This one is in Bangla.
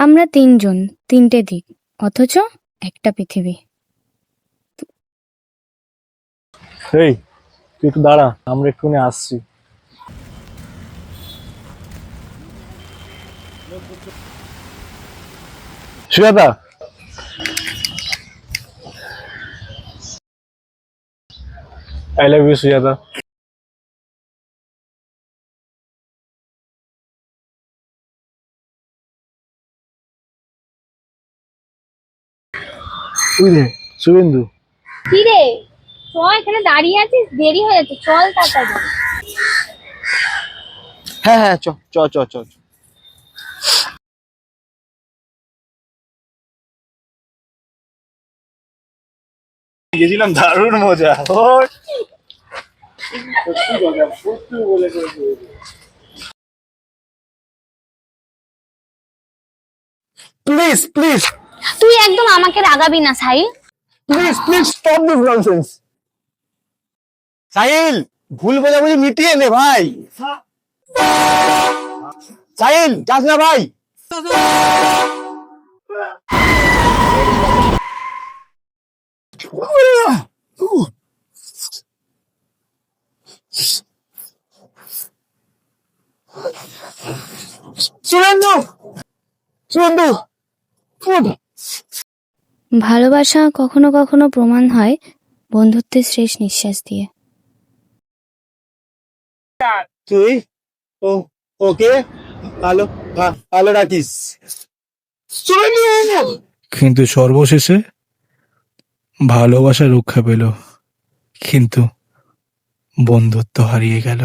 আমরা তিনজন, তিনটে দিক, অথচ একটা পৃথিবী। এই তুই একটু দাঁড়া, আমরা একটুখানি আসছি। Sujata, I love you Sujata. তুই রে শুভেন্দু। কি রে, চ, এখানে দাঁড়িয়ে আছিস, দেরি হয়ে যাচ্ছে, চল তাড়াতাড়ি। হ্যাঁ হ্যাঁ, চ চ চ চ চ। গেছিলাম, দারুণ মজা। প্লিজ প্লিজ তুই একদম আমাকে রাগাবি না Sahil. Please please stop this nonsense. Sahil, ভুল বোঝাবুঝি মিটিয়ে নে ভাই। সাহিল, যাস না ভাই। সুরেন্দু, সুরেন্দু, ভালোবাসা কখনো কখনো প্রমাণ হয় বন্ধুত্বের শেষ নিঃশ্বাস দিয়ে। তুই ও ওকে ভালো ভালো রাখিস। কিন্তু সর্বশেষে ভালোবাসা রক্ষা পেল, কিন্তু বন্ধুত্ব হারিয়ে গেল।